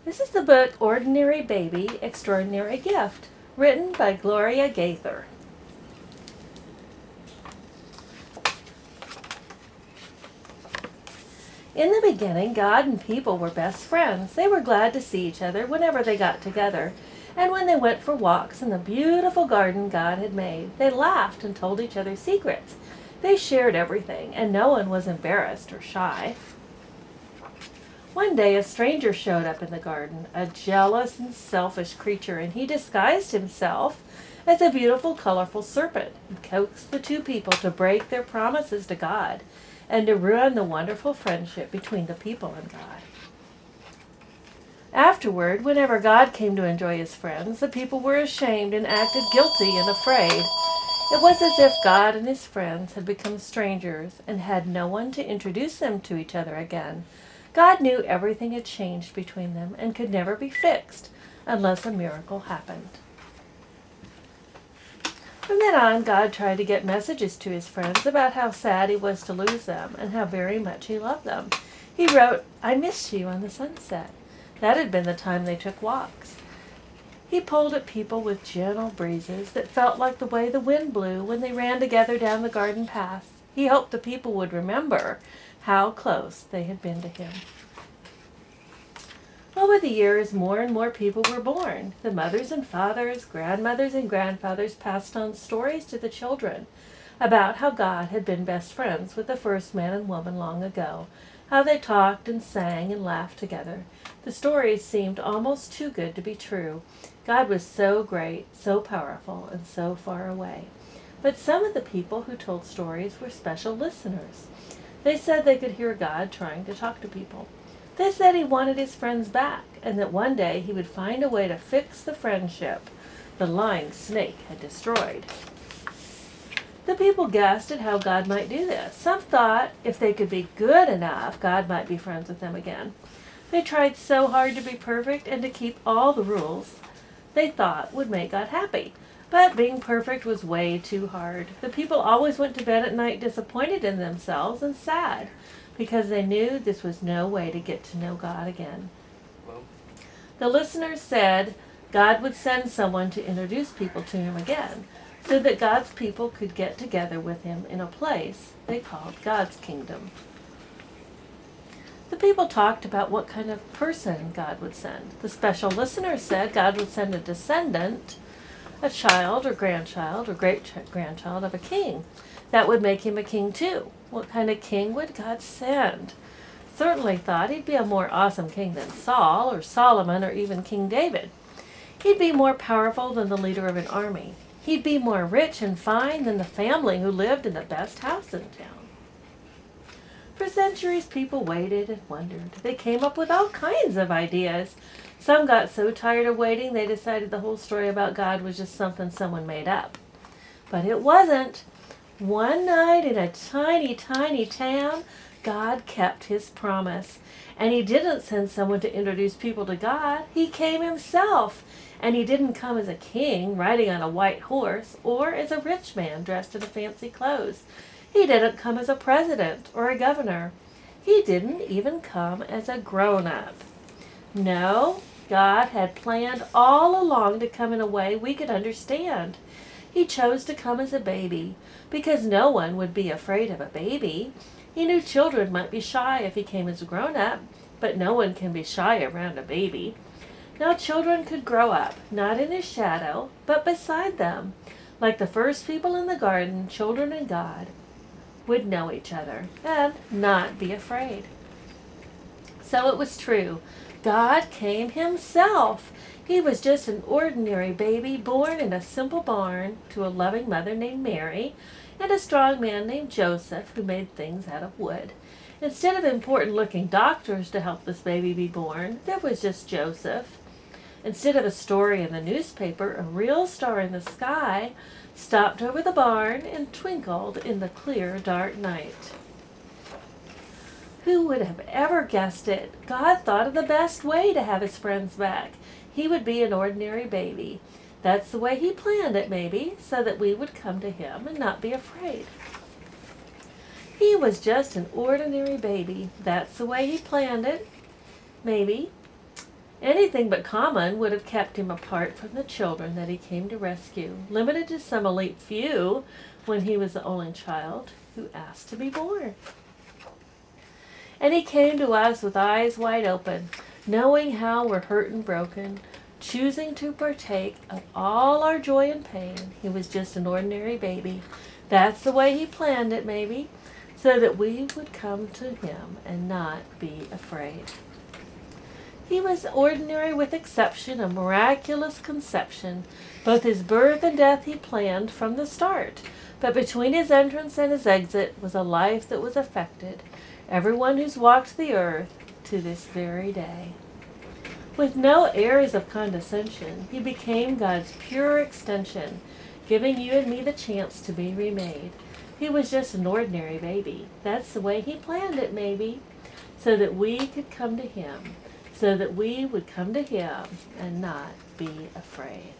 This is the book Ordinary Baby, Extraordinary Gift, written by Gloria Gaither. In the beginning, God and people were best friends. They were glad to see each other whenever they got together. And when they went for walks in the beautiful garden God had made, they laughed and told each other secrets. They shared everything, and no one was embarrassed or shy. One day a stranger showed up in the garden, a jealous and selfish creature, and he disguised himself as a beautiful, colorful serpent. He coaxed the two people to break their promises to God and to ruin the wonderful friendship between the people and God. Afterward, whenever God came to enjoy his friends, the people were ashamed and acted guilty and afraid. It was as if God and his friends had become strangers and had no one to introduce them to each other again. God knew everything had changed between them and could never be fixed unless a miracle happened. From then on, God tried to get messages to his friends about how sad he was to lose them and how very much he loved them. He wrote, "I missed you on the sunset." That had been the time they took walks. He pulled at people with gentle breezes that felt like the way the wind blew when they ran together down the garden path. He hoped the people would remember how close they had been to him. Over the years, more and more people were born. The mothers and fathers, grandmothers and grandfathers passed on stories to the children about how God had been best friends with the first man and woman long ago, how they talked and sang and laughed together. The stories seemed almost too good to be true. God was so great, so powerful, and so far away. But some of the people who told stories were special listeners. They said they could hear God trying to talk to people. They said he wanted his friends back, and that one day he would find a way to fix the friendship the lying snake had destroyed. The people guessed at how God might do this. Some thought if they could be good enough, God might be friends with them again. They tried so hard to be perfect and to keep all the rules they thought would make God happy. But being perfect was way too hard. The people always went to bed at night disappointed in themselves and sad because they knew this was no way to get to know God again. The listeners said God would send someone to introduce people to him again so that God's people could get together with him in a place they called God's kingdom. The people talked about what kind of person God would send. The special listeners said God would send a descendant, a child or grandchild or great-grandchild of a king. That would make him a king too. What kind of king would God send? Certainly thought he'd be a more awesome king than Saul or Solomon or even King David. He'd be more powerful than the leader of an army. He'd be more rich and fine than the family who lived in the best house in town. For centuries, people waited and wondered. They came up with all kinds of ideas. Some got so tired of waiting they decided the whole story about God was just something someone made up. But it wasn't. One night in a tiny, tiny town, God kept his promise. And he didn't send someone to introduce people to God. He came himself. And he didn't come as a king riding on a white horse or as a rich man dressed in fancy clothes. He didn't come as a president or a governor. He didn't even come as a grown-up. No, God had planned all along to come in a way we could understand. He chose to come as a baby because no one would be afraid of a baby. He knew children might be shy if he came as a grown-up, but no one can be shy around a baby. Now children could grow up, not in his shadow, but beside them. Like the first people in the garden, children and God would know each other and not be afraid. So it was true. God came himself. He was just an ordinary baby born in a simple barn to a loving mother named Mary and a strong man named Joseph who made things out of wood. Instead of important-looking doctors to help this baby be born, there was just Joseph. Instead of a story in the newspaper, a real star in the sky stopped over the barn and twinkled in the clear, dark night. Who would have ever guessed it? God thought of the best way to have his friends back. He would be an ordinary baby. That's the way he planned it, maybe, so that we would come to him and not be afraid. He was just an ordinary baby. That's the way he planned it, maybe. Anything but common would have kept him apart from the children that he came to rescue, limited to some elite few when he was the only child who asked to be born. And he came to us with eyes wide open, knowing how we're hurt and broken, choosing to partake of all our joy and pain. He was just an ordinary baby. That's the way he planned it, maybe, so that we would come to him and not be afraid. He was ordinary with exception, a miraculous conception. Both his birth and death he planned from the start. But between his entrance and his exit was a life that was affected everyone who's walked the earth to this very day. With no airs of condescension, he became God's pure extension, giving you and me the chance to be remade. He was just an ordinary baby. That's the way he planned it, maybe, so that we could come to him, so that we would come to him and not be afraid.